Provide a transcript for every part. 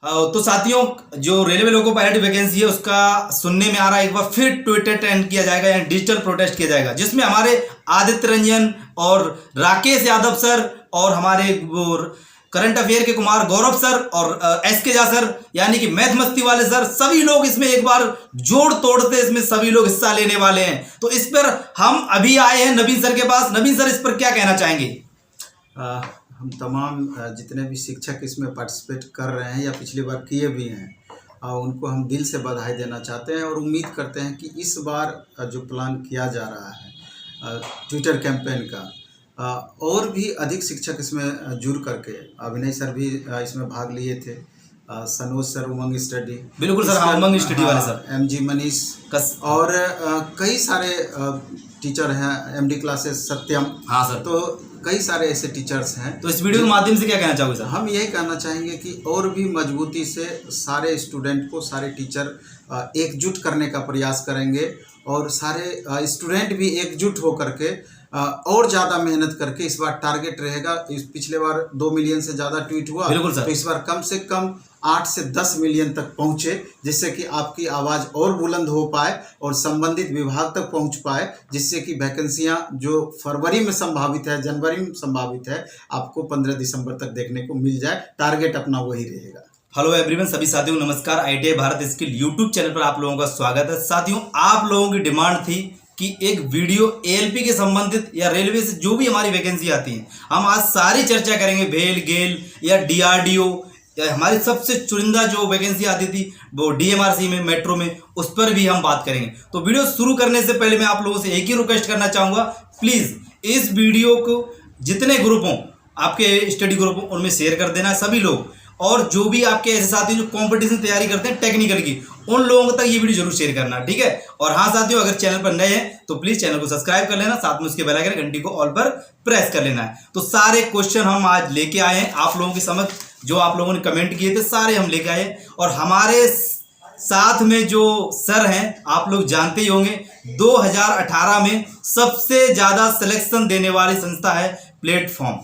तो साथियों, जो रेलवे लोको पायलट वैकेंसी है उसका सुनने में आ रहा है, एक बार फिर ट्विटर ट्रेंड किया जाएगा यानी डिजिटल प्रोटेस्ट किया जाएगा, जिसमें हमारे आदित्य रंजन और राकेश यादव सर और हमारे करंट अफेयर के कुमार गौरव सर और एसके झा सर यानी कि मैथ मस्ती वाले सर, सभी लोग इसमें एक बार जोड़ तोड़ते इसमें सभी लोग हिस्सा लेने वाले हैं। तो इस पर हम अभी आए हैं नवीन सर के पास। नवीन सर, इस पर क्या कहना चाहेंगे? हम तमाम जितने भी शिक्षक इसमें पार्टिसिपेट कर रहे हैं या पिछली बार किए भी हैं, उनको हम दिल से बधाई देना चाहते हैं और उम्मीद करते हैं कि इस बार जो प्लान किया जा रहा है ट्विटर कैंपेन का, और भी अधिक शिक्षक इसमें जुड़ करके, अभिनय सर भी इसमें भाग लिए थे, सनोज सर उमंग स्टडी, बिल्कुल सर, हाँ उमंग स्टडी वाले सर, एमजी मनीष और कई सारे टीचर हैं, एमडी क्लासेस सत्यम, हाँ सर, तो कई सारे ऐसे टीचर्स हैं। तो इस वीडियो के माध्यम से क्या कहना चाहोगे सर? हम यही कहना चाहेंगे कि और भी मजबूती से सारे स्टूडेंट को, सारे टीचर एकजुट करने का प्रयास करेंगे और सारे स्टूडेंट भी एकजुट होकर के और ज़्यादा मेहनत करके, इस बार टारगेट रहेगा, इस पिछले बार 2 मिलियन से ज़्यादा ट्वीट हुआ, तो इस बार कम से कम 8 से 10 मिलियन तक पहुँचे, जिससे कि आपकी आवाज़ और बुलंद हो पाए और संबंधित विभाग तक पहुँच पाए, जिससे कि वैकेंसियाँ जो फरवरी में संभावित है, जनवरी में संभावित है, आपको 15 दिसंबर तक देखने को मिल जाए। टारगेट अपना वही रहेगा। हेलो एवरीवन, सभी साथियों को नमस्कार। ITI Bharat skill YouTube channel पर आप लोगों का स्वागत है। साथियों, आप लोगों की डिमांड थी कि एक वीडियो ALP के संबंधित या रेलवे से जो भी हमारी वैकेंसी आती है, हम आज सारी चर्चा करेंगे। भेल, गेल या DRDO या हमारी सबसे चुनिंदा जो वैकेंसी आती थी वो DMRC में, मेट्रो में, उस पर भी हम बात करेंगे। तो वीडियो शुरू करने से पहले मैं आप लोगों से एक ही रिक्वेस्ट करना चाहूँगा, प्लीज़ इस वीडियो को जितने ग्रुप हों, आपके स्टडी ग्रुप हों, उनमें शेयर कर देना सभी लोग। और जो भी आपके ऐसे साथी जो कंपटीशन तैयारी करते हैं टेक्निकल की, उन लोगों तक ये वीडियो जरूर शेयर करना, ठीक है। और हाँ साथियों, अगर चैनल पर नए हैं तो प्लीज चैनल को सब्सक्राइब कर लेना, साथ में उसके बेल आइकन घंटी को ऑल पर प्रेस कर लेना है। तो सारे क्वेश्चन हम आज लेके आए हैं आप लोगों के समक्ष, जो आप लोगों ने कमेंट किए थे सारे हम लेके आए। और हमारे साथ में जो सर हैं, आप लोग जानते ही होंगे, 2018 में सबसे ज्यादा सिलेक्शन देने वाली संस्था है प्लेटफॉर्म,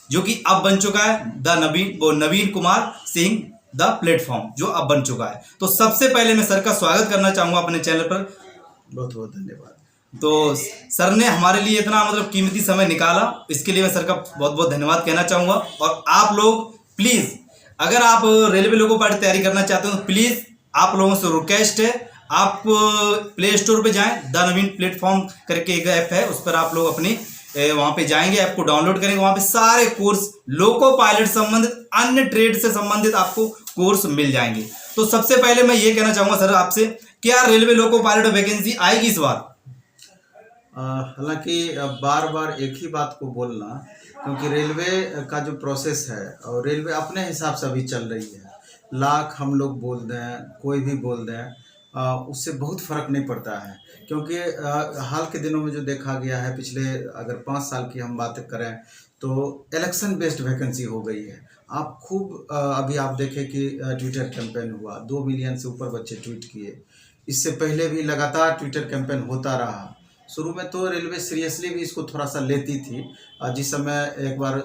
जो कि अब बन चुका है नवीन कुमार सिंह द प्लेटफॉर्म, जो अब बन चुका है। तो सबसे पहले मैं सर का स्वागत करना चाहूंगा अपने चैनल पर। बहुत बहुत धन्यवाद। तो सर ने हमारे लिए इतना कीमती समय निकाला, इसके लिए मैं सर का बहुत बहुत धन्यवाद कहना चाहूंगा। और आप लोग प्लीज, अगर आप रेलवे लोको पायलट तैयारी करना चाहते हो तो प्लीज आप लोगों से रिक्वेस्ट है, आप प्ले स्टोर पर जाएं, द नवीन प्लेटफॉर्म करके एक ऐप है, उस पर आप लोग अपनी वहां पे जाएंगे, ऐप को डाउनलोड करेंगे, वहां पे सारे कोर्स लोको पायलट संबंधित, अन्य ट्रेड से संबंधित आपको कोर्स मिल जाएंगे। तो सबसे पहले मैं ये कहना चाहूंगा सर आपसे, क्या रेलवे लोको पायलट वैकेंसी आएगी इस बार? हालांकि बार बार एक ही बात को बोलना, क्योंकि रेलवे का जो प्रोसेस है और रेलवे अपने हिसाब से अभी चल रही है, लाख हम लोग बोल दें, कोई भी बोल दें, उससे बहुत फ़र्क नहीं पड़ता है। क्योंकि हाल के दिनों में जो देखा गया है, पिछले अगर 5 साल की हम बात करें तो इलेक्शन बेस्ड वैकेंसी हो गई है। आप खूब अभी आप देखें कि ट्विटर कैंपेन हुआ, 2 मिलियन से ऊपर बच्चे ट्वीट किए। इससे पहले भी लगातार ट्विटर कैंपेन होता रहा। शुरू में तो रेलवे सीरियसली भी इसको थोड़ा सा लेती थी। जिस समय एक बार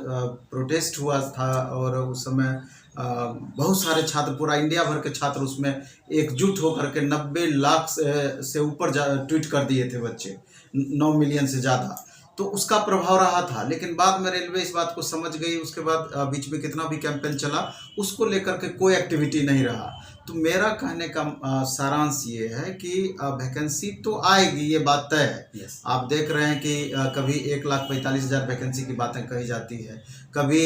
प्रोटेस्ट हुआ था और उस समय बहुत सारे छात्र, पूरा इंडिया भर के छात्र उसमें एकजुट होकर के 90 लाख से ऊपर ट्वीट कर दिए थे बच्चे, 9 मिलियन से ज़्यादा। तो उसका प्रभाव रहा था, लेकिन बाद में रेलवे इस बात को समझ गई। उसके बाद बीच में कितना भी कैंपेन चला, उसको लेकर के कोई एक्टिविटी नहीं रहा। तो मेरा कहने का सारांश ये है कि वैकेंसी तो आएगी, ये बात तय है। आप देख रहे हैं कि कभी 1,45,000 वैकेंसी की बातें कही जाती है, कभी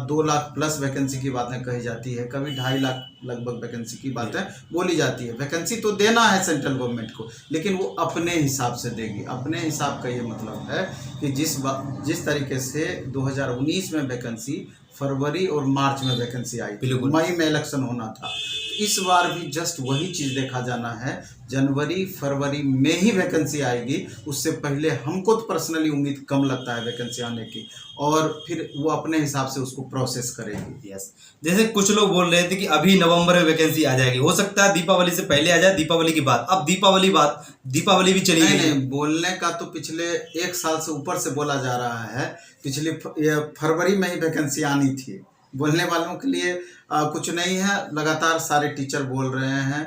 2 लाख प्लस वैकेंसी की बातें कही जाती है, कभी 2.5 लाख लगभग वैकेंसी की बातें बोली जाती है। वैकेंसी तो देना है सेंट्रल गवर्नमेंट को, लेकिन वो अपने हिसाब से देगी। अपने हिसाब का ये मतलब है कि जिस तरीके से 2019 में वैकेंसी, फरवरी और मार्च में वैकेंसी आई थी, मई में इलेक्शन होना था, इस बार भी जस्ट वही चीज़ देखा जाना है। जनवरी फरवरी में ही वैकेंसी आएगी, उससे पहले हमको तो पर्सनली उम्मीद कम लगता है वैकेंसी आने की, और फिर वो अपने हिसाब से उसको प्रोसेस करेगी। यस, जैसे कुछ लोग बोल रहे थे कि अभी नवंबर में वैकेंसी आ जाएगी, हो सकता है दीपावली से पहले आ जाए, दीपावली की बात। अब दीपावली भी चली गई। नहीं, बोलने का तो पिछले 1 साल से ऊपर से बोला जा रहा है। पिछली फरवरी में ही वैकेंसी आनी थी, बोलने वालों के लिए कुछ नहीं है। लगातार सारे टीचर बोल रहे हैं,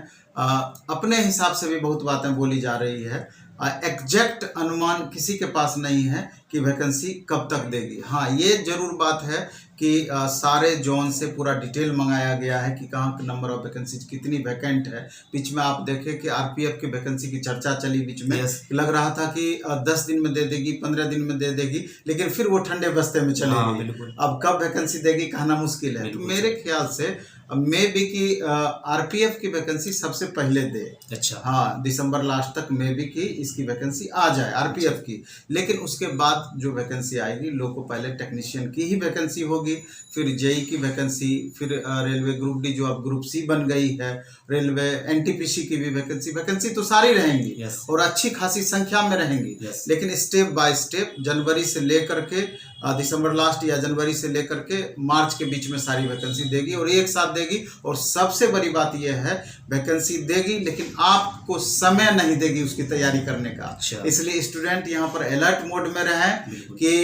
अपने हिसाब से भी बहुत बातें बोली जा रही है। एग्जैक्ट अनुमान किसी के पास नहीं है कि वैकेंसी कब तक देगी। हाँ, ये जरूर बात है कि सारे जोन से पूरा डिटेल मंगाया गया है कि कहाँ नंबर ऑफ वैकेंसी कितनी वैकेंट है। बीच में आप देखें कि आरपीएफ की वैकेंसी की चर्चा चली बीच में। Yes. लग रहा था कि 10 दिन में दे देगी, 15 दिन में दे देगी, लेकिन फिर वो ठंडे बस्ते में चली हाँ, गई। बिल्कुल। अब कब वैकेंसी देगी कहना मुश्किल है। तो मेरे ख्याल से मे बी कि आरपीएफ की वैकेंसी सबसे पहले दे। अच्छा। हाँ, दिसंबर लास्ट तक मे बी कि इसकी वैकेंसी आ जाए आरपीएफ की। लेकिन उसके बाद जो वैकेंसी आएगी, लोको पायलट टेक्नीशियन की ही वैकेंसी होगी, फिर जेई की वैकेंसी, फिर रेलवे ग्रुप डी जो अब ग्रुप सी बन गई है, रेलवे एनटीपीसी की भी वैकेंसी तो सारी रहेंगी। Yes. और अच्छी खासी संख्या में रहेंगी। Yes. लेकिन स्टेप बाय स्टेप जनवरी से लेकर के दिसंबर लास्ट या जनवरी से लेकर के मार्च के बीच में सारी वैकेंसी देगी और एक साथ देगी। और सबसे बड़ी बात यह है, वैकेंसी देगी लेकिन आपको समय नहीं देगी उसकी तैयारी करने का। अच्छा। इसलिए स्टूडेंट यहाँ पर अलर्ट मोड में रहें कि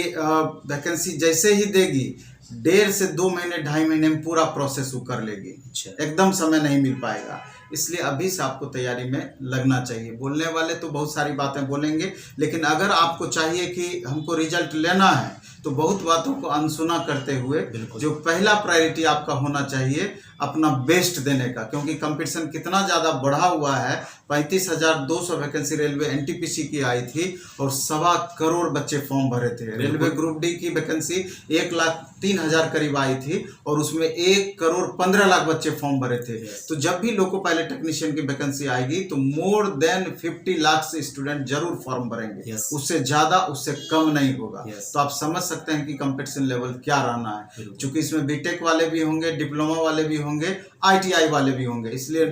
वैकेंसी जैसे ही देगी 1.5 से 2 महीने 2.5 महीने में पूरा प्रोसेस वो कर लेगी। अच्छा। एकदम समय नहीं मिल पाएगा। इसलिए अभी से आपको तैयारी में लगना चाहिए। बोलने वाले तो बहुत सारी बातें बोलेंगे, लेकिन अगर आपको चाहिए कि हमको रिजल्ट लेना है तो बहुत बातों को अनसुना करते हुए जो पहला प्रायोरिटी आपका होना चाहिए अपना बेस्ट देने का, क्योंकि कंपटीशन कितना ज़्यादा बढ़ा हुआ है। 35,200 वैकेंसी रेलवे एनटीपीसी की आई थी और 1.25 करोड़ बच्चे फॉर्म भरे थे। रेलवे ग्रुप डी की वैकेंसी 1,03,000 करीब आई थी और उसमें 1,15,00,000 बच्चे फॉर्म भरे थे। तो जब भी लोको पायलट टेक्नीशियन की वैकेंसी आएगी तो मोर देन 50 लाख से स्टूडेंट जरूर फॉर्म भरेंगे। उससे ज़्यादा, उससे कम नहीं होगा। तो आप समझ सकते हैं कि कंपटीशन लेवल क्या रहना है। चूंकि इसमें बीटेक वाले भी होंगे, डिप्लोमा वाले भी होंगे, आईटीआई वाले भी होंगे, इसलिए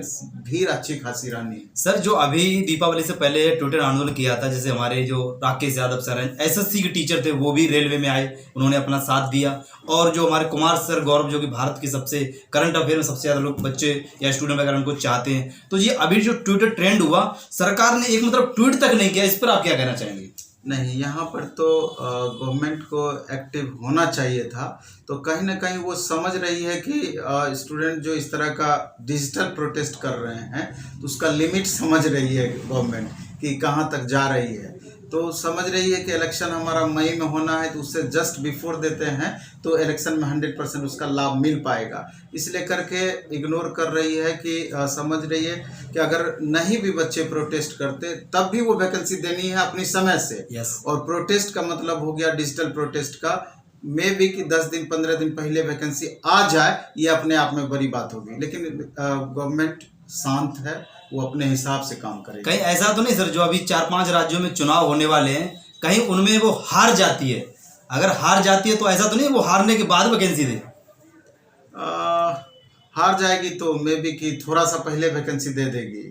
भीड़ अच्छी खासी रहनी है। सर, जो अभी दीपावली से पहले ट्विटर आंदोलन किया था, जैसे हमारे जो राकेश यादव सर हैं, एसएससी के टीचर थे, वो भी रेलवे में आए, उन्होंने अपना साथ दिया। और जो हमारे कुमार सर गौरव, जो कि भारत की सबसे करंट अफेयर में सबसे ज्यादा लोग बच्चे या स्टूडेंट वगैरह उनको चाहते हैं, तो ये अभी जो ट्विटर ट्रेंड हुआ, सरकार ने एक मतलब ट्वीट तक नहीं किया, इस पर आप क्या कहना चाहेंगे? नहीं, यहाँ पर तो गवर्नमेंट को एक्टिव होना चाहिए था। तो कहीं ना कहीं वो समझ रही है कि स्टूडेंट जो इस तरह का डिजिटल प्रोटेस्ट कर रहे हैं तो उसका लिमिट समझ रही है गवर्नमेंट कि कहाँ तक जा रही है। तो समझ रही है कि इलेक्शन हमारा मई में होना है, तो उससे जस्ट बिफोर देते हैं तो इलेक्शन में 100% उसका लाभ मिल पाएगा। इसलिए करके इग्नोर कर रही है कि समझ रही है कि अगर नहीं भी बच्चे प्रोटेस्ट करते तब भी वो वैकेंसी देनी है अपनी समय से। और प्रोटेस्ट का मतलब हो गया डिजिटल प्रोटेस्ट का, मे बी कि 10 दिन 15 दिन पहले वैकेंसी आ जाए, ये अपने आप में बड़ी बात होगी। लेकिन गवर्नमेंट शांत है, वो अपने हिसाब से काम करेगी। कहीं ऐसा तो नहीं सर, जो अभी 4-5 राज्यों में चुनाव होने वाले हैं, कहीं उनमें वो हार जाती है? अगर हार जाती है तो ऐसा तो नहीं वो हारने के बाद वैकेंसी दे? हार जाएगी तो मे बी कि थोड़ा सा पहले वैकेंसी दे देगी,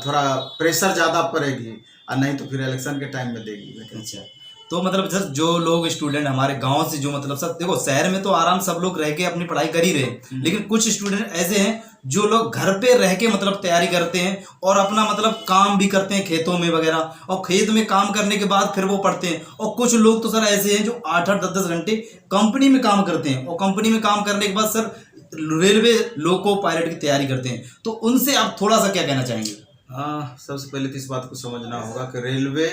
थोड़ा प्रेशर ज़्यादा पड़ेगी, और नहीं तो फिर इलेक्शन के टाइम में देगी वैकेंसी। अच्छा, तो मतलब सर जो लोग स्टूडेंट हमारे गांव से, जो मतलब सर देखो शहर में तो आराम सब लोग रह के अपनी पढ़ाई कर ही रहे, लेकिन कुछ स्टूडेंट ऐसे हैं जो लोग घर पे रह के मतलब तैयारी करते हैं और अपना मतलब काम भी करते हैं खेतों में वगैरह, और खेत में काम करने के बाद फिर वो पढ़ते हैं। और कुछ लोग तो सर ऐसे हैं जो 8-8 10-10 घंटे कंपनी में काम करते हैं, और कंपनी में काम करने के बाद सर रेलवे लोको पायलट की तैयारी करते हैं। तो उनसे आप थोड़ा सा क्या कहना चाहेंगे? सबसे पहले तो इस बात को समझना होगा कि रेलवे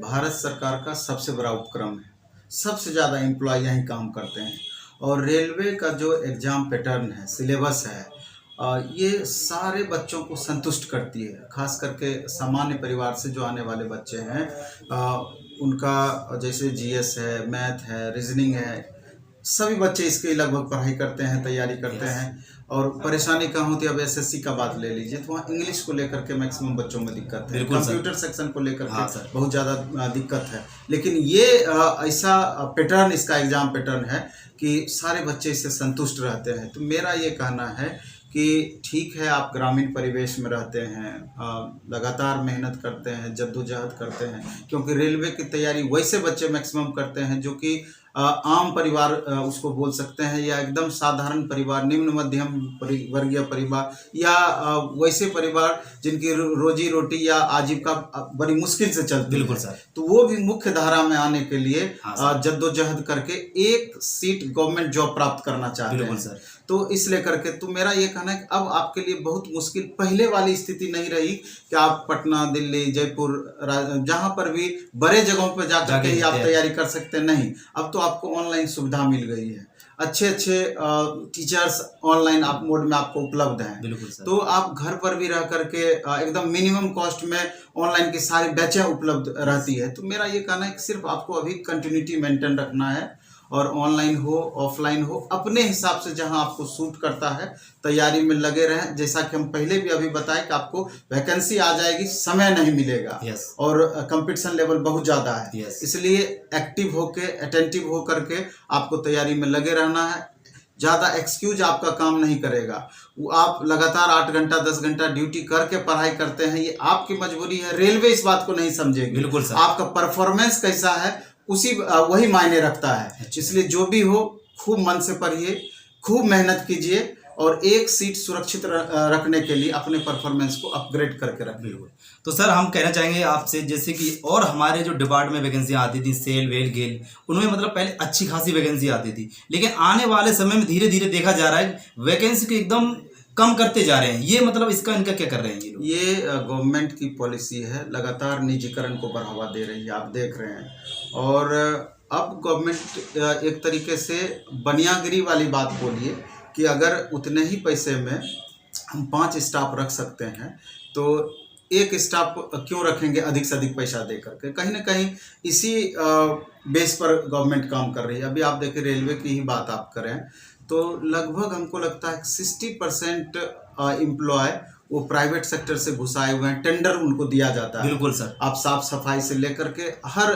भारत सरकार का सबसे बड़ा उपक्रम है, सबसे ज़्यादा एम्प्लॉय यहीं काम करते हैं। और रेलवे का जो एग्ज़ाम पैटर्न है, सिलेबस है, ये सारे बच्चों को संतुष्ट करती है। खास करके सामान्य परिवार से जो आने वाले बच्चे हैं, उनका जैसे जीएस है, मैथ है, रीजनिंग है, सभी बच्चे इसके लगभग पढ़ाई करते हैं, तैयारी करते हैं। और परेशानी कहाँ होती है, अब एसएससी का बात ले लीजिए तो वहाँ इंग्लिश को लेकर के मैक्सिमम बच्चों में दिक्कत है, कंप्यूटर सेक्शन को लेकर के बहुत ज़्यादा दिक्कत है। लेकिन ये ऐसा पैटर्न, इसका एग्ज़ाम पैटर्न है कि सारे बच्चे इससे संतुष्ट रहते हैं। तो मेरा ये कहना है कि ठीक है, आप ग्रामीण परिवेश में रहते हैं, लगातार मेहनत करते हैं, जद्दोजहद करते हैं, क्योंकि रेलवे की तैयारी वैसे बच्चे मैक्सिमम करते हैं जो कि आम परिवार उसको बोल सकते हैं, या एकदम साधारण परिवार, निम्न मध्यम वर्गीय परिवार, या वैसे परिवार जिनकी रोजी रोटी या आजीविका बड़ी मुश्किल से चलती है। बिल्कुल सर। तो वो भी मुख्य धारा में आने के लिए हाँ जद्दोजहद करके एक सीट गवर्नमेंट जॉब प्राप्त करना चाहते बिल्कुल हैं सर। तो इस लेकर के तो मेरा ये कहना है कि अब आपके लिए बहुत मुश्किल, पहले वाली स्थिति नहीं रही कि आप पटना, दिल्ली, जयपुर, जहां पर भी बड़े जगहों पर जाकर के ही आप तैयारी कर सकते हैं। नहीं, अब तो आपको ऑनलाइन सुविधा मिल गई है, अच्छे अच्छे टीचर्स ऑनलाइन आप मोड में आपको उपलब्ध हैं। बिल्कुल सर। तो आप घर पर भी रह करके एकदम मिनिमम कॉस्ट में ऑनलाइन की सारी बैचें उपलब्ध रहती है। तो मेरा ये कहना है कि सिर्फ आपको अभी कंटिन्यूटी मेंटेन रखना है, और ऑनलाइन हो ऑफलाइन हो अपने हिसाब से जहां आपको सूट करता है तैयारी में लगे रहें। जैसा कि हम पहले भी अभी बताएं कि आपको वैकेंसी आ जाएगी, समय नहीं मिलेगा, और कंपटीशन लेवल बहुत ज़्यादा है, इसलिए एक्टिव होके अटेंटिव हो करके आपको तैयारी में लगे रहना है। ज़्यादा एक्सक्यूज आपका काम नहीं करेगा। वो आप लगातार 8 घंटा 10 घंटा ड्यूटी करके पढ़ाई करते हैं, ये आपकी मजबूरी है। रेलवे इस बात को नहीं समझेगी। बिल्कुल सर। आपका परफॉर्मेंस कैसा है वही मायने रखता है। इसलिए जो भी हो खूब मन से पढ़िए, खूब मेहनत कीजिए, और एक सीट सुरक्षित रखने के लिए अपने परफॉर्मेंस को अपग्रेड करके रखिए। तो सर हम कहना चाहेंगे आपसे, जैसे कि और हमारे जो डिपार्टमेंट में वैकेंसी आती थी, सेल वेल गेल, उनमें मतलब पहले अच्छी खासी वैकेंसी आती थी, लेकिन आने वाले समय में धीरे धीरे देखा जा रहा है वैकेंसी को एकदम कम करते जा रहे हैं। ये मतलब इसका इनका क्या कर रहे हैं ये लोग? ये गवर्नमेंट की पॉलिसी है, लगातार निजीकरण को बढ़ावा दे रही है, आप देख रहे हैं। और अब गवर्नमेंट एक तरीके से बनियागिरी वाली बात बोलिए कि अगर उतने ही पैसे में हम 5 स्टाफ रख सकते हैं तो एक स्टाफ क्यों रखेंगे अधिक से अधिक पैसा दे करके। कहीं ना कहीं इसी बेस पर गवर्नमेंट काम कर रही है। अभी आप देखिए रेलवे की ही बात आप करें तो लगभग हमको लगता है 60% एम्प्लॉय वो प्राइवेट सेक्टर से घुसाए हुए हैं, टेंडर उनको दिया जाता है। बिल्कुल सर। आप साफ सफाई से लेकर के हर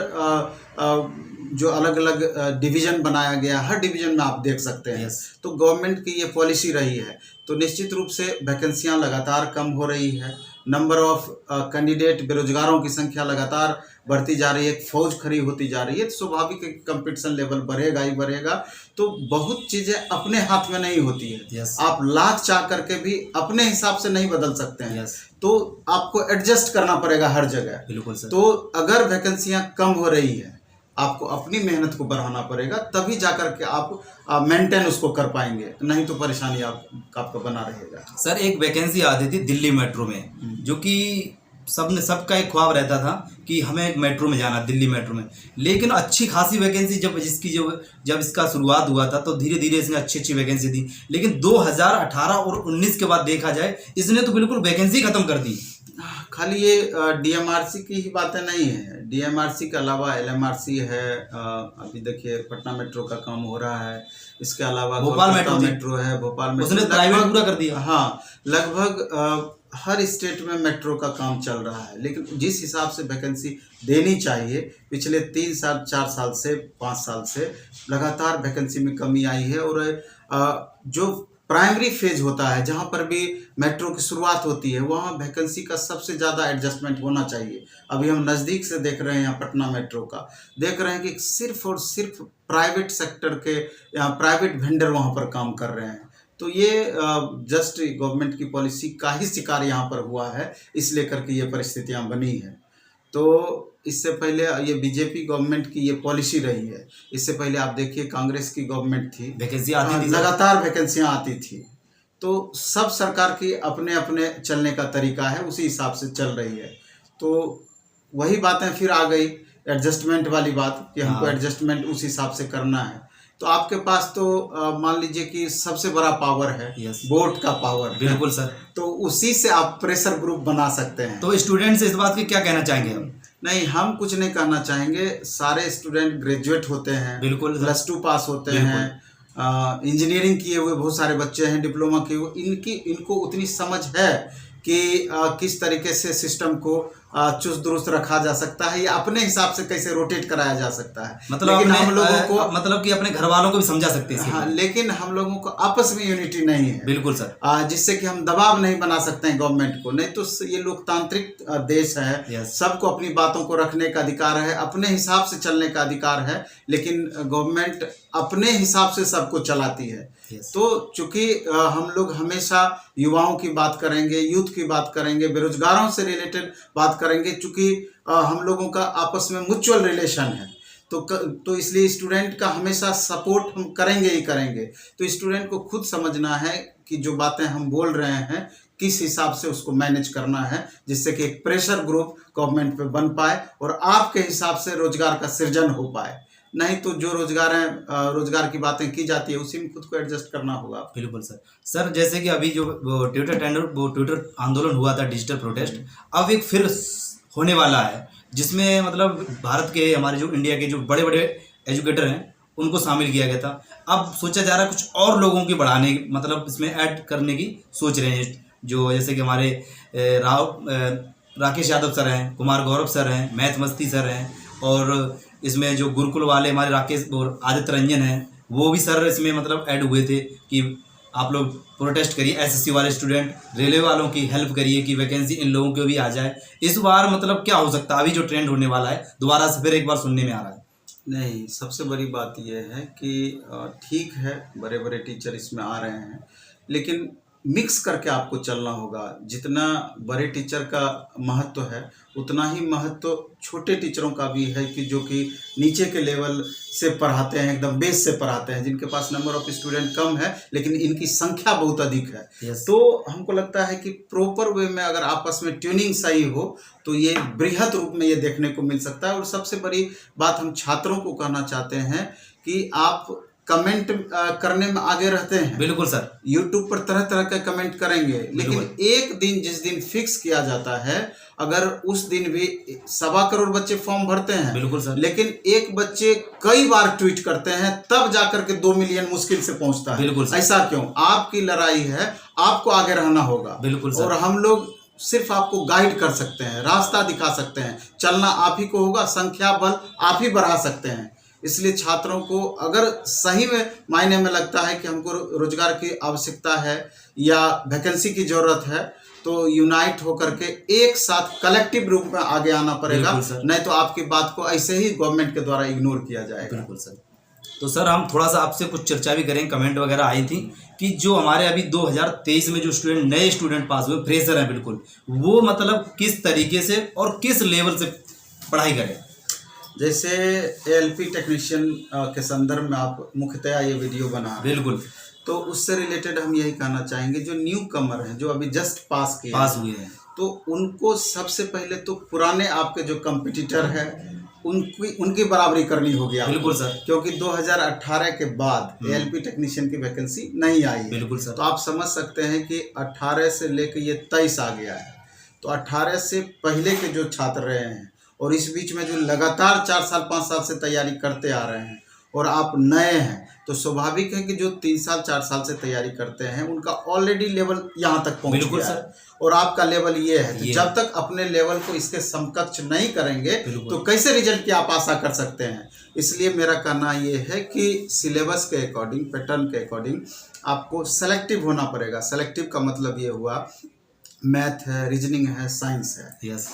जो अलग अलग डिवीजन बनाया गया, हर डिवीजन में आप देख सकते हैं। तो गवर्नमेंट की ये पॉलिसी रही है, तो निश्चित रूप से वैकेंसियां लगातार कम हो रही है। नंबर ऑफ कैंडिडेट, बेरोजगारों की संख्या लगातार बढ़ती जा रही है, फौज खड़ी होती जा रही है, तो स्वाभाविक कंपटीशन लेवल बढ़ेगा ही बढ़ेगा। तो बहुत चीज़ें अपने हाथ में नहीं होती है। आप लाख चाह करके भी अपने हिसाब से नहीं बदल सकते हैं। तो आपको एडजस्ट करना पड़ेगा हर जगह। बिल्कुल सर। तो अगर वैकेंसियां कम हो रही है, आपको अपनी मेहनत को बढ़ाना पड़ेगा, तभी जाकर के आप मेंटेन उसको कर पाएंगे, नहीं तो परेशानी आपका बना रहेगा। सर एक वैकेंसी आती थी दिल्ली मेट्रो में, जो कि सबका एक ख्वाब रहता था कि हमें मेट्रो में जाना, दिल्ली मेट्रो में। लेकिन अच्छी खासी वैकेंसी जब इसका शुरुआत हुआ था तो धीरे धीरे इसने अच्छी वैकेंसी दी, लेकिन 2018 और 19 के बाद देखा जाए इसने तो बिल्कुल वैकेंसी खत्म कर दी। खाली ये डीएमआरसी की ही बातें नहीं है, डीएमआरसी के अलावा एलएमआरसी है। अभी देखिए पटना मेट्रो का काम हो रहा है, इसके अलावा भोपाल मेट्रो है, भोपाल मेट्रो उसने प्राइवेट पूरा कर दिया। हाँ, लगभग हर स्टेट में मेट्रो का काम चल रहा है, लेकिन जिस हिसाब से वैकेंसी देनी चाहिए पिछले 3 साल 4 साल से 5 साल से लगातार वैकेंसी में कमी आई है। और जो प्राइमरी फेज होता है, जहां पर भी मेट्रो की शुरुआत होती है, वहां वैकेंसी का सबसे ज़्यादा एडजस्टमेंट होना चाहिए। अभी हम नज़दीक से देख रहे हैं, यहाँ पटना मेट्रो का देख रहे हैं कि सिर्फ और सिर्फ प्राइवेट सेक्टर के यहाँ प्राइवेट वेंडर वहां पर काम कर रहे हैं। तो ये जस्ट गवर्नमेंट की पॉलिसी का ही शिकार यहाँ पर हुआ है, इस लेकर के ये परिस्थितियाँ बनी हैं। तो इससे पहले ये बीजेपी गवर्नमेंट की ये पॉलिसी रही है। इससे पहले आप देखिए कांग्रेस की गवर्नमेंट थी, वैकेंसी आती थी, लगातार वैकेंसियां आती थी। तो सब सरकार की अपने अपने चलने का तरीका है, उसी हिसाब से चल रही है। तो वही बातें फिर आ गई एडजस्टमेंट वाली बात कि हमको एडजस्टमेंट उस हिसाब से करना है। तो आपके पास तो मान लीजिए कि सबसे बड़ा पावर है वोट का पावर। बिल्कुल सर। तो उसी से आप प्रेशर ग्रुप बना सकते हैं। तो स्टूडेंट से इस बात की क्या कहना चाहेंगे हम? नहीं, हम कुछ नहीं कहना चाहेंगे। सारे स्टूडेंट ग्रेजुएट होते हैं, बिल्कुल +2 पास होते हैं, इंजीनियरिंग किए हुए बहुत सारे बच्चे हैं, डिप्लोमा किए हुए, इनको उतनी समझ है कि किस तरीके से सिस्टम को चुस्त दुरुस्त रखा जा सकता है या अपने हिसाब से कैसे रोटेट कराया जा सकता है। मतलब लेकिन अपने हम लोगों को मतलब कि अपने घर वालों को भी समझा सकते हैं हाँ, लेकिन हम लोगों को आपस में यूनिटी नहीं है। बिल्कुल सर। जिससे कि हम दबाव नहीं बना सकते हैं गवर्नमेंट को। नहीं तो ये लोकतांत्रिक देश है, Yes. सबको अपनी बातों को रखने का अधिकार है, अपने हिसाब से चलने का अधिकार है, लेकिन गवर्नमेंट अपने हिसाब से सबको चलाती है। Yes. तो चूंकि हम लोग हमेशा युवाओं की बात करेंगे, यूथ की बात करेंगे, बेरोजगारों से रिलेटेड बात करेंगे, चूंकि हम लोगों का आपस में म्यूचुअल रिलेशन है, तो इसलिए स्टूडेंट का हमेशा सपोर्ट हम करेंगे ही करेंगे। तो स्टूडेंट को खुद समझना है कि जो बातें हम बोल रहे हैं किस हिसाब से उसको मैनेज करना है, जिससे कि एक प्रेशर ग्रुप गवर्नमेंट पे बन पाए और आपके हिसाब से रोजगार का सृजन हो पाए। नहीं तो जो रोजगार की बातें की जाती है उसी में खुद को एडजस्ट करना होगा। बिल्कुल सर। सर जैसे कि अभी जो ट्विटर आंदोलन हुआ था, डिजिटल प्रोटेस्ट, अब एक फिर होने वाला है, जिसमें मतलब भारत के, हमारे जो इंडिया के जो बड़े बड़े एजुकेटर हैं उनको शामिल किया गया था। अब सोचा जा रहा है कुछ और लोगों की बढ़ाने, मतलब इसमें ऐड करने की सोच रहे हैं, जो जैसे कि हमारे राकेश यादव सर हैं, कुमार गौरव सर हैं, मैथ मस्ती सर हैं, और इसमें जो गुरुकुल वाले हमारे राकेश और आदित्य रंजन हैं, वो भी सर इसमें मतलब ऐड हुए थे कि आप लोग प्रोटेस्ट करिए, एसएससी वाले स्टूडेंट, रेलवे वालों की हेल्प करिए कि वैकेंसी इन लोगों को भी आ जाए। इस बार मतलब क्या हो सकता है, अभी जो ट्रेंड होने वाला है दोबारा से फिर एक बार सुनने में आ रहा है? नहीं, सबसे बड़ी बात यह है कि ठीक है, बड़े बड़े टीचर इसमें आ रहे हैं, लेकिन मिक्स करके आपको चलना होगा। जितना बड़े टीचर का महत्व है उतना ही महत्व छोटे टीचरों का भी है, कि जो कि नीचे के लेवल से पढ़ाते हैं, एकदम बेस से पढ़ाते हैं, जिनके पास नंबर ऑफ स्टूडेंट कम है लेकिन इनकी संख्या बहुत अधिक है। Yes. तो हमको लगता है कि प्रॉपर वे में अगर आपस में ट्यूनिंग सही हो तो ये बृहद रूप में ये देखने को मिल सकता है। और सबसे बड़ी बात हम छात्रों को कहना चाहते हैं कि आप कमेंट करने में आगे रहते हैं। बिल्कुल सर। यूट्यूब पर तरह तरह के कमेंट करेंगे, लेकिन एक दिन जिस दिन फिक्स किया जाता है, अगर उस दिन भी 1.25 करोड़ बच्चे फॉर्म भरते हैं, बिल्कुल सर, लेकिन एक बच्चे कई बार ट्वीट करते हैं, तब जाकर के 2 मिलियन मुश्किल से पहुंचता है। बिल्कुल सर। ऐसा क्यों? आपकी लड़ाई है, आपको आगे रहना होगा। बिल्कुल सर। और हम लोग सिर्फ आपको गाइड कर सकते हैं, रास्ता दिखा सकते हैं, चलना आप ही को होगा, संख्या बल आप ही बढ़ा सकते हैं। इसलिए छात्रों को अगर सही में मायने में लगता है कि हमको रोजगार की आवश्यकता है या वैकेंसी की जरूरत है, तो यूनाइट होकर के एक साथ कलेक्टिव रूप में आगे आना पड़ेगा। नहीं तो आपकी बात को ऐसे ही गवर्नमेंट के द्वारा इग्नोर किया जाएगा। बिल्कुल सर। तो सर हम थोड़ा सा आपसे कुछ चर्चा भी करें, कमेंट वगैरह आई थी कि जो हमारे अभी 2023 में जो नए स्टूडेंट पास हुए, फ्रेशर हैं बिल्कुल, वो मतलब किस तरीके से और किस लेवल से पढ़ाई करें? जैसे एएलपी टेक्नीशियन के संदर्भ में आप मुख्यतया ये वीडियो बना रहे हैं, बिल्कुल, तो उससे रिलेटेड हम यही कहना चाहेंगे, जो न्यू कमर हैं, जो अभी जस्ट पास हुए हैं, तो उनको सबसे पहले तो पुराने आपके जो कंपटीटर है उनकी बराबरी करनी होगी आपको। बिल्कुल सर। क्योंकि 2018 के बाद एएलपी टेक्नीशियन की वैकेंसी नहीं आई है। बिल्कुल सर। तो आप समझ सकते हैं कि 18 से लेकर ये 23 आ गया है। तो 18 से पहले के जो छात्र रहे हैं और इस बीच में जो लगातार 4 साल 5 साल से तैयारी करते आ रहे हैं और आप नए हैं, तो स्वाभाविक है कि जो 3 साल 4 साल से तैयारी करते हैं उनका ऑलरेडी लेवल यहाँ तक पहुँच गया है और आपका लेवल ये है। तो जब तक अपने लेवल को इसके समकक्ष नहीं करेंगे तो कैसे रिजल्ट की आप आशा कर सकते हैं। इसलिए मेरा कहना ये है कि सिलेबस के अकॉर्डिंग, पैटर्न के अकॉर्डिंग आपको सेलेक्टिव होना पड़ेगा। सेलेक्टिव का मतलब ये हुआ मैथ है, रीजनिंग है, साइंस है। यस।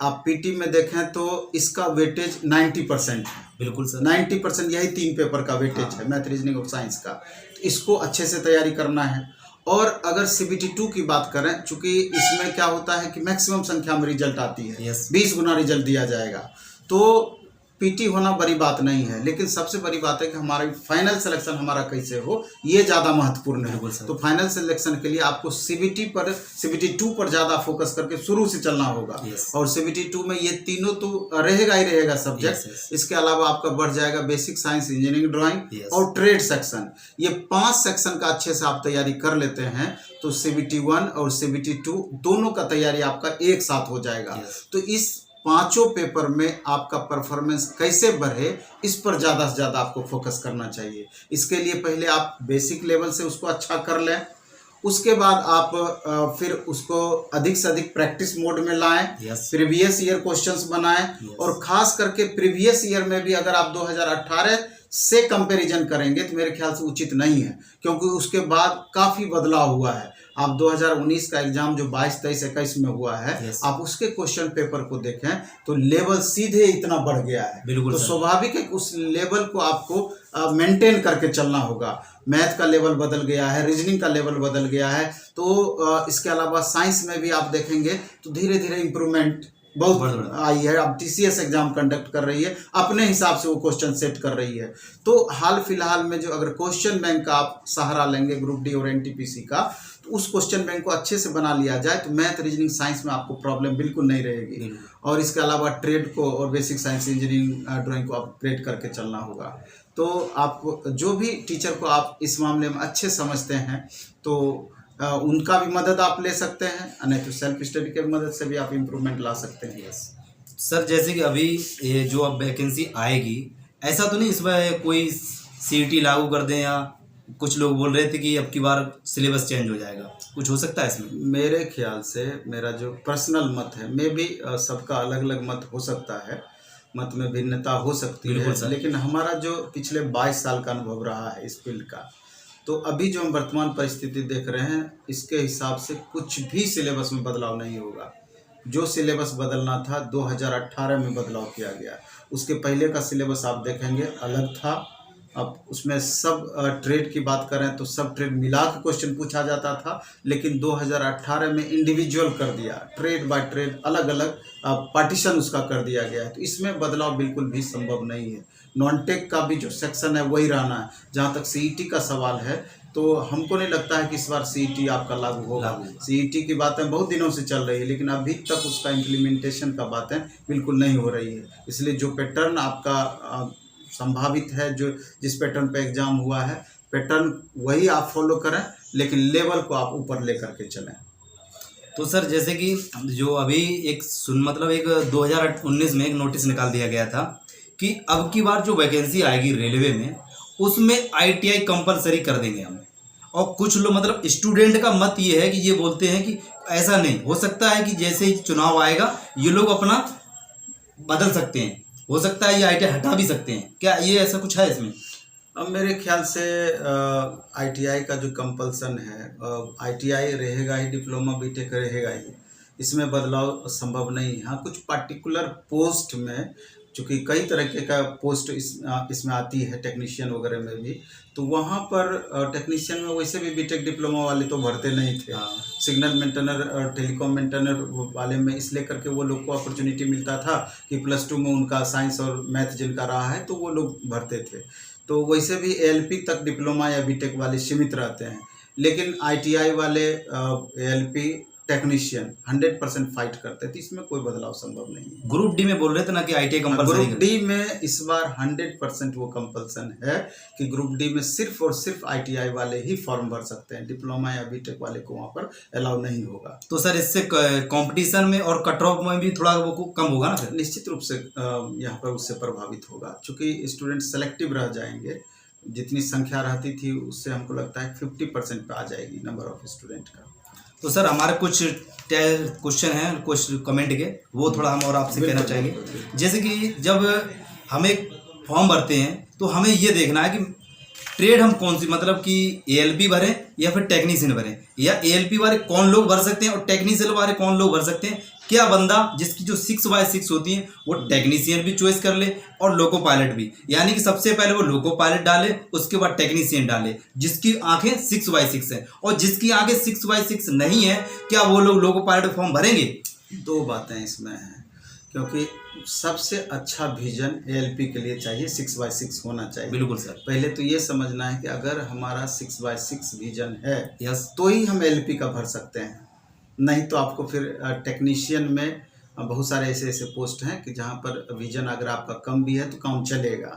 आप पीटी में देखें तो इसका वेटेज 90% है। बिल्कुल सर। 90% यही 3 पेपर का वेटेज है, मैथ, रीजनिंग और साइंस का। तो इसको अच्छे से तैयारी करना है। और अगर CBT 2 की बात करें, चूंकि इसमें क्या होता है कि मैक्सिमम संख्या में रिजल्ट आती है, 20 गुना रिजल्ट दिया जाएगा, तो पीटी होना बड़ी बात नहीं है। लेकिन सबसे बड़ी बात है कि हमारी फाइनल सिलेक्शन हमारा कैसे हो, ये ज़्यादा महत्वपूर्ण है। तो फाइनल सिलेक्शन के लिए आपको CBT 2 पर ज़्यादा फोकस करके शुरू से चलना होगा। और CBT 2 में ये तीनों तो रहेगा ही रहेगा सब्जेक्ट। इसके अलावा आपका बढ़ जाएगा बेसिक साइंस, इंजीनियरिंग, ड्राइंग और ट्रेड सेक्शन। ये 5 सेक्शन का अच्छे से आप तैयारी कर लेते हैं तो CBT 1 और CBT 2 दोनों का तैयारी आपका एक साथ हो जाएगा। तो इस 5 पेपर में आपका परफॉर्मेंस कैसे बढ़े, इस पर ज़्यादा से ज़्यादा आपको फोकस करना चाहिए। इसके लिए पहले आप बेसिक लेवल से उसको अच्छा कर लें उसके बाद आप फिर उसको अधिक से अधिक प्रैक्टिस मोड में लाएं, यस प्रीवियस ईयर क्वेश्चंस बनाएं, Yes. और खास करके प्रीवियस ईयर में भी अगर आप 2018 से कंपैरिजन करेंगे तो मेरे ख्याल से उचित नहीं है, क्योंकि उसके बाद काफ़ी बदलाव हुआ है। आप 2019 का एग्जाम जो 22, 23, 21 में हुआ है, Yes. आप उसके क्वेश्चन पेपर को देखें तो लेवल सीधे इतना बढ़ गया है। बिल्कुल तो सर। स्वाभाविक है कि उस लेवल को आपको मेंटेन करके चलना होगा। मैथ का लेवल बदल गया है, रीजनिंग का लेवल बदल गया है, तो इसके अलावा साइंस में भी आप देखेंगे तो धीरे धीरे इम्प्रूवमेंट बहुत आई है। अब टीसीएस एग्जाम कंडक्ट कर रही है, अपने हिसाब से वो क्वेश्चन सेट कर रही है। तो हाल फिलहाल में जो अगर क्वेश्चन बैंक का आप सहारा लेंगे ग्रुप डी और एनटीपीसी का, तो उस क्वेश्चन बैंक को अच्छे से बना लिया जाए तो मैथ, रीजनिंग, साइंस में आपको प्रॉब्लम बिल्कुल नहीं रहेगी। और इसके अलावा ट्रेड को और बेसिक साइंस, इंजीनियरिंग, ड्राइंग को अपग्रेड करके चलना होगा। तो आप जो भी टीचर को आप इस मामले में अच्छे समझते हैं तो उनका भी मदद आप ले सकते हैं, नहीं तो सेल्फ स्टडी के मदद से भी आप इम्प्रूवमेंट ला सकते हैं। यस सर, जैसे कि अभी ये जो अब वैकेंसी आएगी, ऐसा तो नहीं इसमें कोई सीईटी लागू कर दें, या कुछ लोग बोल रहे थे कि अब की बार सिलेबस चेंज हो जाएगा, कुछ हो सकता है इसमें? मेरे ख्याल से मेरा जो पर्सनल मत है, मे भी सबका अलग अलग मत हो सकता है, मत में भिन्नता हो सकती है, लेकिन हमारा जो पिछले 22 साल का अनुभव रहा है इस फील्ड का, तो अभी जो हम वर्तमान परिस्थिति देख रहे हैं इसके हिसाब से कुछ भी सिलेबस में बदलाव नहीं होगा। जो सिलेबस बदलना था 2018 में बदलाव किया गया, उसके पहले का सिलेबस आप देखेंगे अलग था। अब उसमें सब ट्रेड की बात करें तो सब ट्रेड मिला के क्वेश्चन पूछा जाता था, लेकिन 2018 में इंडिविजुअल कर दिया, ट्रेड बाय ट्रेड अलग अलग पार्टीशन उसका कर दिया गया है। तो इसमें बदलाव बिल्कुल भी संभव नहीं है। नॉन टेक का भी जो सेक्शन है वही रहना है। जहाँ तक सीईटी का सवाल है तो हमको नहीं लगता है कि इस बार सीईटी आपका लागू होगा। सीईटी की बातें बहुत दिनों से चल रही है, लेकिन अभी तक उसका इम्प्लीमेंटेशन का बातें बिल्कुल नहीं हो रही है। इसलिए जो पैटर्न आपका संभावित है, जो जिस पैटर्न पे एग्जाम हुआ है, पैटर्न वही आप फॉलो करें, लेकिन लेवल को आप ऊपर लेकर के चलें। तो सर जैसे कि जो अभी एक 2019 में एक नोटिस निकाल दिया गया था कि अब की बार जो वैकेंसी आएगी रेलवे में, उसमें आईटीआई कंपलसरी कर देंगे हम। और कुछ लोग मतलब स्टूडेंट का मत ये है कि ये बोलते हैं कि ऐसा नहीं हो सकता है, कि जैसे ही चुनाव आएगा ये लोग अपना बदल सकते हैं, हो सकता है ये आईटीआई हटा भी सकते हैं। क्या ये ऐसा कुछ है इसमें? अब मेरे ख्याल से आईटीआई का जो कंपल्सन है, आईटीआई रहेगा ही, डिप्लोमा बीटेक रहेगा ही, इसमें बदलाव संभव नहीं है। हाँ, कुछ पार्टिकुलर पोस्ट में, चूँकि कई तरह का पोस्ट इसमें आती है टेक्नीशियन वगैरह में भी, तो वहाँ पर टेक्नीशियन में वैसे भी बीटेक डिप्लोमा वाले तो भरते नहीं थे। सिग्नल मेंटेनर और टेलीकॉम मेंटेनर वाले में इसलिए करके वो लोग को अपॉर्चुनिटी मिलता था कि +2 में उनका साइंस और मैथ जिनका रहा है तो वो लोग भरते थे। तो वैसे भी एएलपी तक डिप्लोमा या बीटेक वाले सीमित रहते हैं, लेकिन आईटीआई वाले एएलपी टेक्नीशियन 100% फाइट करते थे। इसमें कोई बदलाव संभव नहीं है। ग्रुप डी में बोल रहे थे ना कि आईटीआई कंपलसरी। ग्रुप डी में इस बार 100% वो कंपल्सन है कि ग्रुप डी में सिर्फ और सिर्फ आईटीआई वाले ही फॉर्म भर सकते हैं, डिप्लोमा या बीटेक वाले को वहाँ पर अलाउ नहीं होगा। तो सर इससे कंपटीशन में और कट ऑफ में भी थोड़ा वो कम होगा ना फिर? निश्चित रूप से यहाँ पर उससे प्रभावित होगा, चूँकि स्टूडेंट सेलेक्टिव रह जाएंगे। जितनी संख्या रहती थी उससे हमको लगता है 50% पे आ जाएगी नंबर ऑफ स्टूडेंट का। तो सर हमारे कुछ क्वेश्चन हैं, कुछ कमेंट के, वो थोड़ा हम और आपसे कहना चाहेंगे। जैसे कि जब हम एक फॉर्म भरते हैं तो हमें ये देखना है कि ट्रेड हम कौन सी, मतलब कि एएलपी भरें या फिर टेक्नीशियन भरें, या एएलपी वाले कौन लोग भर सकते हैं और टेक्नीशियन वाले कौन लोग भर सकते हैं। क्या बंदा जिसकी जो 6/6 होती है वो टेक्नीशियन भी चॉइस कर ले और लोको पायलट भी, यानी कि सबसे पहले वो लोको पायलट डाले, उसके बाद टेक्नीशियन डाले जिसकी आंखें 6/6 है, और जिसकी आंखें 6/6 नहीं है, क्या वो लोग लोको पायलट फॉर्म भरेंगे? 2 बातें इसमें हैं, क्योंकि सबसे अच्छा विजन एएलपी के लिए चाहिए 6/6 होना चाहिए। बिल्कुल सर। पहले तो ये समझना है कि अगर हमारा 6/6 विजन है यस, तो ही हम एएलपी का भर सकते हैं, नहीं तो आपको फिर टेक्नीशियन में बहुत सारे ऐसे पोस्ट हैं कि जहाँ पर विजन अगर आपका कम भी है तो काम चलेगा।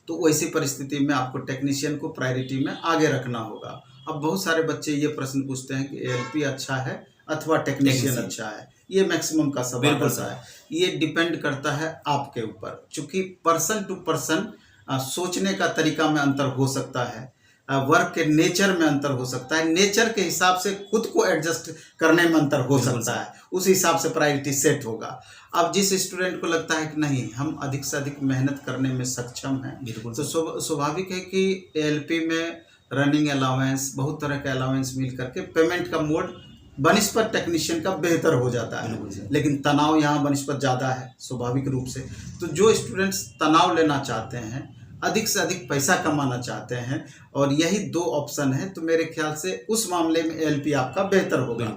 तो वैसी परिस्थिति में आपको टेक्नीशियन को प्रायोरिटी में आगे रखना होगा। अब बहुत सारे बच्चे ये प्रश्न पूछते हैं कि एएलपी अच्छा है अथवा टेक्नीशियन अच्छा है। ये मैक्सिमम का सवाल होता है। ये डिपेंड करता है आपके ऊपर, चूँकि पर्सन टू पर्सन सोचने का तरीका में अंतर हो सकता है। वर्क के नेचर में अंतर हो सकता है, नेचर के हिसाब से खुद को एडजस्ट करने में अंतर हो सकता है, उस हिसाब से प्रायोरिटी सेट होगा। अब जिस स्टूडेंट को लगता है कि नहीं हम अधिक से अधिक मेहनत करने में सक्षम हैं, तो स्वाभाविक है कि एएलपी में रनिंग अलाउंस, बहुत तरह के अलाउंस मिल करके पेमेंट का मोड बनिस्पत टेक्नीशियन का बेहतर हो जाता है, लेकिन तनाव यहाँ बनिस्पत ज़्यादा है स्वाभाविक रूप से। तो जो स्टूडेंट्स तनाव लेना चाहते हैं, अधिक से अधिक पैसा कमाना चाहते हैं, और यही दो ऑप्शन है, तो मेरे ख्याल से उस मामले में एएलपी आपका बेहतर होगा।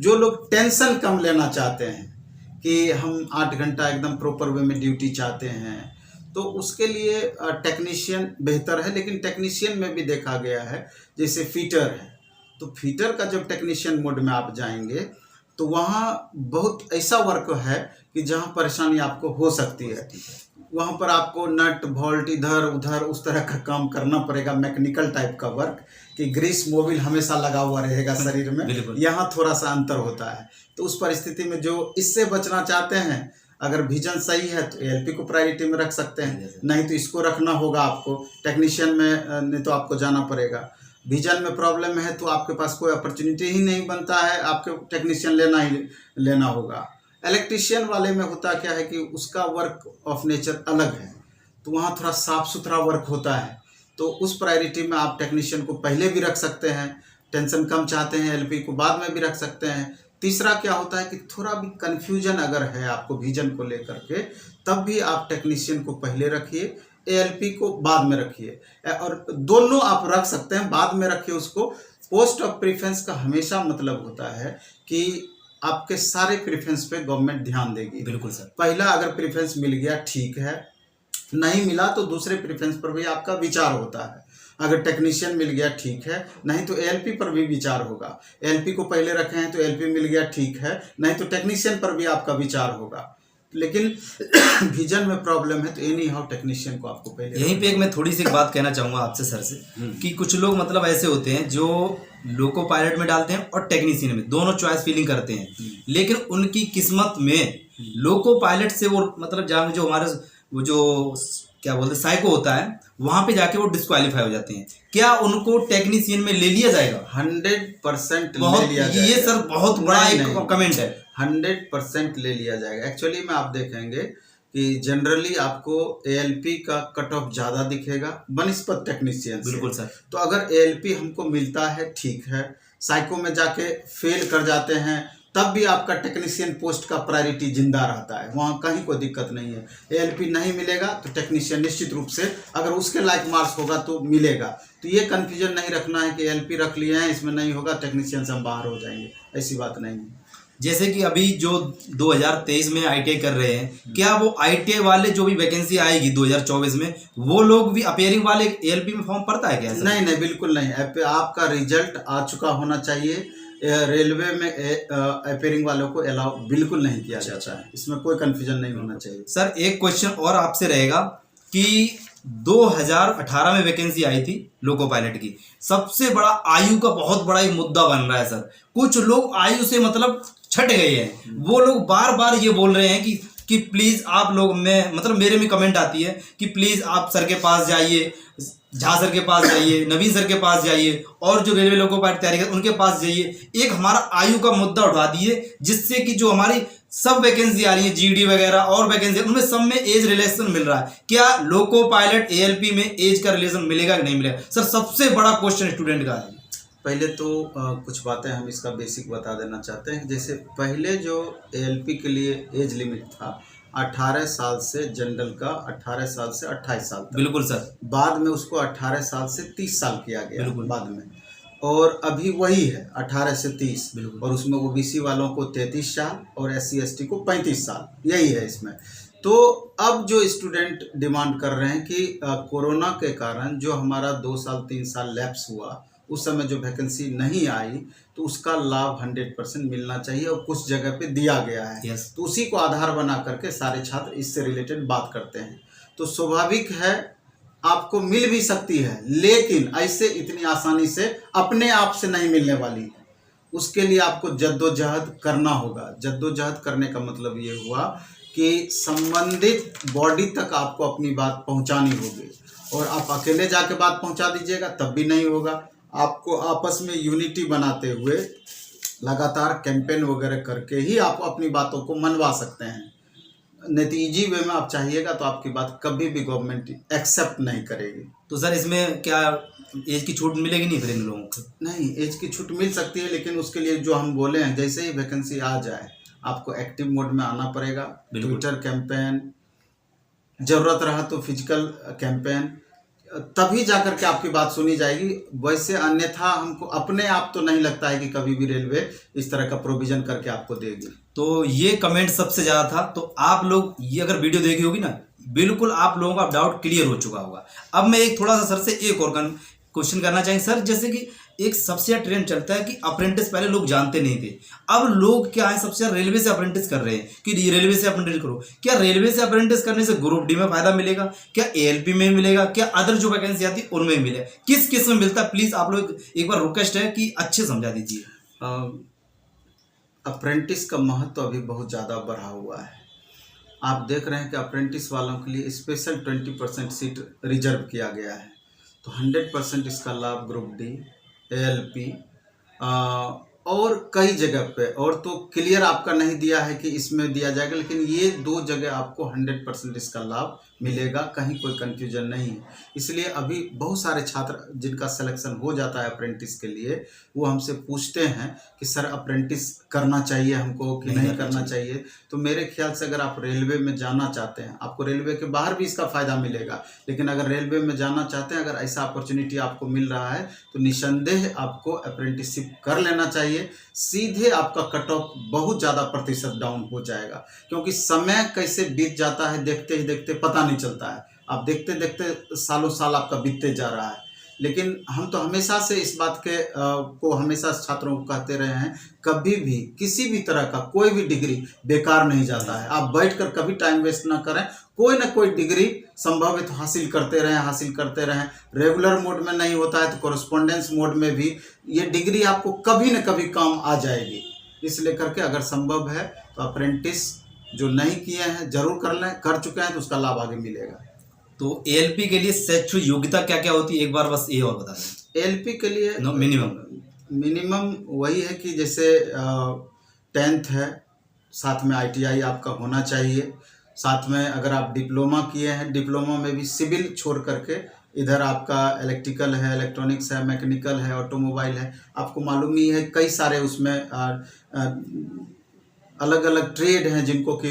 जो लोग टेंशन कम लेना चाहते हैं कि हम 8 घंटा एकदम प्रॉपर वे में ड्यूटी चाहते हैं, तो उसके लिए टेक्नीशियन बेहतर है। लेकिन टेक्नीशियन में भी देखा गया है, जैसे फीटर है, तो फीटर का जब टेक्नीशियन मोड में आप जाएंगे तो वहाँ बहुत ऐसा वर्क है कि जहाँ परेशानी आपको हो सकती है। वहाँ पर आपको नट बोल्ट इधर उधर उस तरह का काम करना पड़ेगा, मैकेनिकल टाइप का वर्क, कि ग्रीस मोबिल हमेशा लगा हुआ रहेगा शरीर में, यहाँ थोड़ा सा अंतर होता है। तो उस परिस्थिति में जो इससे बचना चाहते हैं, अगर विजन सही है तो एएलपी को प्रायोरिटी में रख सकते हैं, नहीं तो इसको रखना होगा आपको। टेक्नीशियन में नहीं तो आपको जाना पड़ेगा। विजन में प्रॉब्लम है तो आपके पास कोई अपॉर्चुनिटी ही नहीं बनता है, आपको टेक्नीशियन लेना होगा। इलेक्ट्रीशियन वाले में होता क्या है कि उसका वर्क ऑफ नेचर अलग है, तो वहाँ थोड़ा साफ सुथरा वर्क होता है, तो उस प्रायोरिटी में आप टेक्नीशियन को पहले भी रख सकते हैं। टेंशन कम चाहते हैं, एएलपी को बाद में भी रख सकते हैं। तीसरा क्या होता है कि थोड़ा भी कन्फ्यूजन अगर है आपको विजन को लेकर के, तब भी आप टेक्नीशियन को पहले रखिए, एएलपी को बाद में रखिए, और दोनों आप रख सकते हैं, बाद में रखिए उसको। पोस्ट ऑफ प्रेफरेंस का हमेशा मतलब होता है कि आपके सारे प्रेफरेंस पे गवर्नमेंट ध्यान देगी। बिल्कुल सर। पहला अगर प्रेफरेंस मिल गया ठीक है, नहीं मिला तो दूसरे प्रेफरेंस पर भी आपका विचार होता है। अगर टेक्नीशियन मिल गया ठीक है, नहीं तो एएलपी पर भी विचार होगा। एएलपी को पहले रखे हैं तो एएलपी मिल गया ठीक है, नहीं तो टेक्नीशियन पर भी आपका विचार होगा। लेकिन विजन में प्रॉब्लम है तो एनी हाउ टेक्नीशियन को आपको पहले। यहीं पे एक मैं थोड़ी सी एक बात कहना चाहूँगा आपसे सर से, कि कुछ लोग मतलब ऐसे होते हैं जो लोको पायलट में डालते हैं और टेक्नीशियन में, दोनों चॉइस फीलिंग करते हैं, लेकिन उनकी किस्मत में लोको पायलट से वो मतलब जहाँ जो हमारे वो जो क्या बोलते साइको होता है, वहां पे जाके वो डिस्क्वालीफाई हो जाते हैं। क्या उनको टेक्नीशियन में ले लिया जाएगा? 100% बहुत, ले लिया जाएगा। ये सर बहुत बड़ा एक कमेंट है। 100% ले लिया जाएगा। एक्चुअली में आप देखेंगे कि जनरली आपको एएलपी का कट ऑफ ज़्यादा दिखेगा बनिस्पत टेक्नीशियन से। बिल्कुल सर। तो अगर एएलपी हमको मिलता है ठीक है, साइको में जाके फेल कर जाते हैं, तब भी आपका टेक्नीशियन पोस्ट का प्रायोरिटी जिंदा रहता है, वहाँ कहीं कोई दिक्कत नहीं है। एएलपी नहीं मिलेगा तो टेक्नीशियन निश्चित रूप से अगर उसके लायक मार्क्स होगा तो मिलेगा। तो ये कन्फ्यूजन नहीं रखना है कि एएलपी रख लिए हैं इसमें नहीं होगा, टेक्नीशियन से हम बाहर हो जाएंगे, ऐसी बात नहीं है। जैसे कि अभी जो 2023 में आईटीआई कर रहे हैं, क्या वो आईटीआई वाले जो भी वैकेंसी आएगी 2024 में, वो लोग भी अपेयरिंग वाले एएलपी में फॉर्म भरता है क्या? नहीं, बिल्कुल नहीं। आपका रिजल्ट आ चुका होना चाहिए। रेलवे में अपेयरिंग वालों को अलाउ बिल्कुल नहीं किया जाता है, इसमें कोई कंफ्यूजन नहीं होना चाहिए। सर एक क्वेश्चन और आपसे रहेगा कि 2018 में वैकेंसी आई थी लोको पायलट की, सबसे बड़ा आयु का बहुत बड़ा एक मुद्दा बन रहा है सर। कुछ लोग आयु से मतलब छट गए हैं, वो लोग बार बार ये बोल रहे हैं कि प्लीज आप लोग, मैं मतलब मेरे में कमेंट आती है कि प्लीज आप सर के पास जाइए, झा सर के पास जाइए, नवीन सर के पास जाइए, और जो रेलवे लोको पायलट तैयारी कर उनके पास जाइए। एक हमारा आयु का मुद्दा उठा दिए, जिससे कि जो हमारी सब वैकेंसी आ रही है जीडी वगैरह और वैकेंसी, उनमें सब में एज रिलेशन मिल रहा है। क्या लोको पायलट एएलपी में एज का रिलेशन मिलेगा कि नहीं मिलेगा? सर सबसे बड़ा क्वेश्चन स्टूडेंट का है। पहले तो कुछ बातें हम इसका बेसिक बता देना चाहते हैं। जैसे पहले जो एएलपी के लिए एज लिमिट था 18 साल से, जनरल का 18 साल से 28 साल तक। बिल्कुल सर। बाद में उसको 18 साल से 30 साल किया गया बाद में, और अभी वही है 18 से 30, और उसमें ओबीसी वालों को 33 साल और SC ST को 35 साल, यही है इसमें। तो अब जो स्टूडेंट डिमांड कर रहे हैं कि कोरोना के कारण जो हमारा 2 साल 3 साल लैप्स हुआ, उस समय जो वैकेंसी नहीं आई, तो उसका लाभ 100% मिलना चाहिए, और कुछ जगह पे दिया गया है। तो उसी को आधार बना करके सारे छात्र इससे रिलेटेड बात करते हैं। तो स्वाभाविक है आपको मिल भी सकती है, लेकिन ऐसे इतनी आसानी से अपने आप से नहीं मिलने वाली है। उसके लिए आपको जद्दोजहद करना होगा। जद्दोजहद करने का मतलब ये हुआ कि संबंधित बॉडी तक आपको अपनी बात पहुंचानी होगी, और आप अकेले जाके बात पहुंचा दीजिएगा तब भी नहीं होगा। आपको आपस में यूनिटी बनाते हुए लगातार कैंपेन वगैरह करके ही आप अपनी बातों को मनवा सकते हैं। नहीं तो ईजी वे में आप चाहिएगा तो आपकी बात कभी भी गवर्नमेंट एक्सेप्ट नहीं करेगी। तो सर इसमें क्या एज की छूट मिलेगी नहीं फिर इन लोगों को? नहीं, एज की छूट मिल सकती है, लेकिन उसके लिए जो हम बोले हैं, जैसे ही वैकेंसी आ जाए आपको एक्टिव मोड में आना पड़ेगा। ट्विटर कैंपेन, जरूरत रहा तो फिजिकल कैंपेन, तभी जाकर के आपकी बात सुनी जाएगी। वैसे अन्यथा हमको अपने आप तो नहीं लगता है कि कभी भी रेलवे इस तरह का प्रोविजन करके आपको देगी। तो ये कमेंट सबसे ज़्यादा था। तो आप लोग ये अगर वीडियो देखी होगी ना, बिल्कुल आप लोगों का डाउट क्लियर हो चुका होगा। अब मैं एक थोड़ा सा सर से एक और क्वेश्चन करना चाहेंगे सर, जैसे कि एक सबसे ज़्यादा ट्रेंड चलता है कि अप्रेंटिस पहले लोग जानते नहीं थे, अब लोग क्या है सबसे ज़्यादा रेलवे से अप्रेंटिस कर रहे हैं कि रेलवे से अप्रेंटिस करो। क्या रेलवे से अप्रेंटिस करने से ग्रुप डी में फायदा मिलेगा, क्या एएलपी में मिलेगा, क्या अदर जो वैकेंसी आती है उनमें मिलेगा, किस किस में मिलता है? प्लीज़ आप लोग एक बार रिक्वेस्ट है कि अच्छे समझा दीजिए। अप्रेंटिस का महत्व अभी बहुत ज़्यादा बढ़ा हुआ है। आप देख रहे हैं कि अप्रेंटिस वालों के लिए स्पेशल 20% सीट रिजर्व किया गया है। तो 100% इसका लाभ ग्रुप डी, एएलपी और कई जगह पे, और तो क्लियर आपका नहीं दिया है कि इसमें दिया जाएगा, लेकिन ये 2 जगह आपको 100% इसका लाभ मिलेगा, कहीं कोई कंफ्यूजन नहीं है। इसलिए अभी बहुत सारे छात्र जिनका सिलेक्शन हो जाता है अप्रेंटिस के लिए, वो हमसे पूछते हैं कि सर अप्रेंटिस करना चाहिए हमको कि नहीं करना चाहिए। तो मेरे ख्याल से अगर आप रेलवे में जाना चाहते हैं, आपको रेलवे के बाहर भी इसका फ़ायदा मिलेगा, लेकिन अगर रेलवे में जाना चाहते हैं, अगर ऐसा अपॉर्चुनिटी आपको मिल रहा है तो निसंदेह आपको अप्रेंटिसशिप कर लेना चाहिए। सीधे आपका कट ऑफ बहुत ज़्यादा प्रतिशत डाउन हो जाएगा, क्योंकि समय कैसे बीत जाता है देखते ही देखते पता नहीं चलता है। आप देखते देखते सालों साल आपका बीतते जा रहा है। लेकिन हम तो हमेशा से इस बात के को हमेशा छात्रों को कहते रहे हैं, कभी भी किसी भी तरह का कोई भी डिग्री बेकार नहीं जाता है। आप बैठकर कभी टाइम वेस्ट ना करें, कोई ना कोई डिग्री संभव है तो हासिल करते रहें। रेगुलर मोड में नहीं होता है तो कॉरेस्पॉन्डेंस मोड में भी ये डिग्री आपको कभी न कभी काम आ जाएगी। इसलिए करके अगर संभव है तो अप्रेंटिस जो नहीं किए हैं जरूर कर लें, कर चुके हैं तो उसका लाभ आगे मिलेगा। तो एएलपी के लिए शैक्षणिक योग्यता क्या क्या होती है, एक बार बस ये और बता दें। एएलपी के लिए मिनिमम वही है कि जैसे 10th है, साथ में ITI आपका होना चाहिए, साथ में अगर आप डिप्लोमा किए हैं, डिप्लोमा में भी सिविल छोड़ करके इधर आपका इलेक्ट्रिकल है, इलेक्ट्रॉनिक्स है, मैकेनिकल है, ऑटोमोबाइल है। आपको मालूम ही है कई सारे उसमें अलग अलग ट्रेड हैं जिनको कि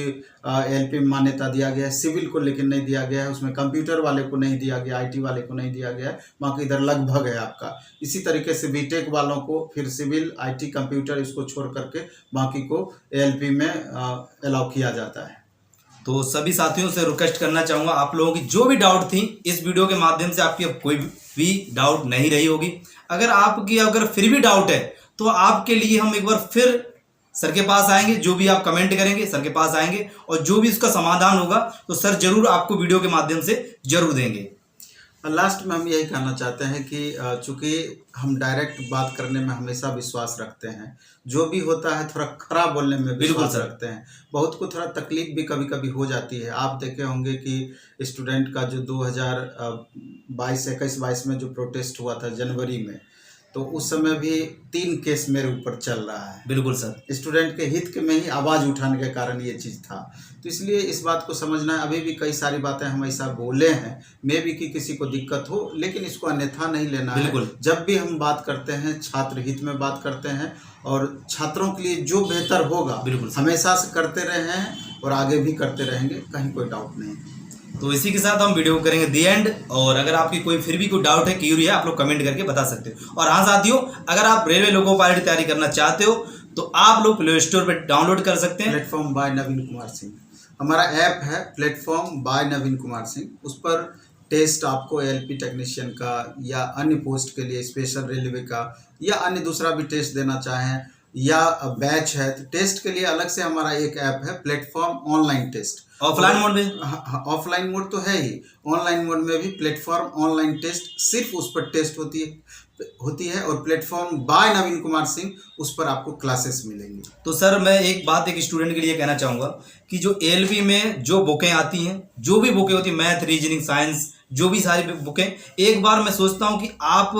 एएलपी में मान्यता दिया गया है। सिविल को लेकिन नहीं दिया गया है, उसमें कंप्यूटर वाले को नहीं दिया गया, IT वाले को नहीं दिया गया है, बाकी इधर लगभग है आपका। इसी तरीके से बीटेक वालों को फिर सिविल, IT, कंप्यूटर इसको छोड़ करके बाकी को एएलपी में अलाउ किया जाता है। तो सभी साथियों से रिक्वेस्ट करना चाहूँगा, आप लोगों की जो भी डाउट थी इस वीडियो के माध्यम से आपकी अब कोई भी डाउट नहीं रही होगी। अगर फिर भी डाउट है तो आपके लिए हम एक बार फिर सर के पास आएंगे। जो भी आप कमेंट करेंगे सर के पास आएंगे और जो भी इसका समाधान होगा तो सर जरूर आपको वीडियो के माध्यम से जरूर देंगे। लास्ट में हम यही कहना चाहते हैं कि चूंकि हम डायरेक्ट बात करने में हमेशा विश्वास रखते हैं, जो भी होता है थोड़ा खरा बोलने में विश्वास रखते हैं। बहुत को थोड़ा तकलीफ भी कभी कभी हो जाती है। आप देखे होंगे कि स्टूडेंट का जो 2021-22 में जो प्रोटेस्ट हुआ था जनवरी में, तो उस समय भी 3 केस मेरे ऊपर चल रहा है। बिल्कुल सर, स्टूडेंट के हित के में ही आवाज़ उठाने के कारण ये चीज़ था। तो इसलिए इस बात को समझना है, अभी भी कई सारी बातें हम ऐसा बोले हैं, मे भी कि किसी को दिक्कत हो, लेकिन इसको अन्यथा नहीं लेना है। जब भी हम बात करते हैं छात्र हित में बात करते हैं और छात्रों के लिए जो बेहतर होगा हमेशा से करते रहे हैं और आगे भी करते रहेंगे, कहीं कोई डाउट नहीं। तो इसी के साथ हम वीडियो करेंगे दी एंड। और अगर आपकी फिर भी कोई डाउट है, क्यूरी है, आप लोग कमेंट करके बता सकते हो। और हाँ साथियों, अगर आप रेलवे लोको पायलट की तैयारी करना चाहते हो तो आप लोग प्ले स्टोर पर डाउनलोड कर सकते हैं प्लेटफॉर्म बाय नवीन कुमार सिंह। हमारा ऐप है प्लेटफॉर्म बाय नवीन कुमार सिंह। उस पर टेस्ट आपको एएलपी टेक्नीशियन का या अन्य पोस्ट के लिए स्पेशल रेलवे का या अन्य दूसरा भी टेस्ट देना चाहें या बैच है तो टेस्ट के लिए अलग से हमारा एक ऐप है platform online test. Offline mode में, ऑफलाइन मोड तो है ही, ऑनलाइन मोड में भी प्लेटफॉर्म ऑनलाइन टेस्ट, सिर्फ उस पर टेस्ट होती है और प्लेटफॉर्म बाय नवीन कुमार सिंह, उस पर आपको क्लासेस मिलेंगी। तो सर मैं एक बात एक स्टूडेंट के लिए कहना चाहूँगा कि जो एएलपी में जो बुकें आती हैं, जो भी बुकें होती हैं, मैथ, रीजनिंग, साइंस, जो भी सारी बुकें, एक बार मैं सोचता हूँ कि आप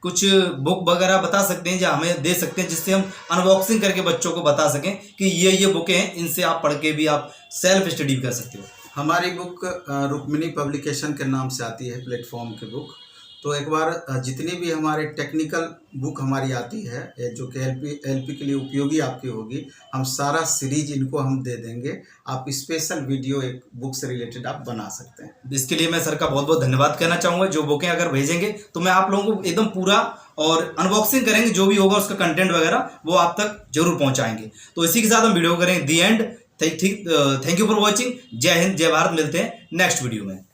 कुछ बुक वगैरह बता सकते हैं या हमें दे सकते हैं, जिससे हम अनबॉक्सिंग करके बच्चों को बता सकें कि ये बुकें हैं, इनसे आप पढ़ के भी आप सेल्फ स्टडी कर सकते हो। हमारी बुक रुक्मिणी पब्लिकेशन के नाम से आती है, प्लेटफॉर्म की बुक। तो एक बार जितनी भी हमारे टेक्निकल बुक हमारी आती है, जो कि एलपी के लिए उपयोगी आपकी होगी, हम सारा सीरीज इनको हम दे देंगे। आप स्पेशल वीडियो एक बुक से रिलेटेड आप बना सकते हैं। इसके लिए मैं सर का बहुत बहुत धन्यवाद कहना चाहूँगा। जो बुकें अगर भेजेंगे तो मैं आप लोगों को एकदम पूरा और अनबॉक्सिंग करेंगे, जो भी होगा उसका कंटेंट वगैरह वो आप तक जरूर पहुँचाएंगे। तो इसी के साथ हम वीडियो करेंगे the end. Thank you for watching. जय हिंद, जय भारत। मिलते हैं नेक्स्ट वीडियो में।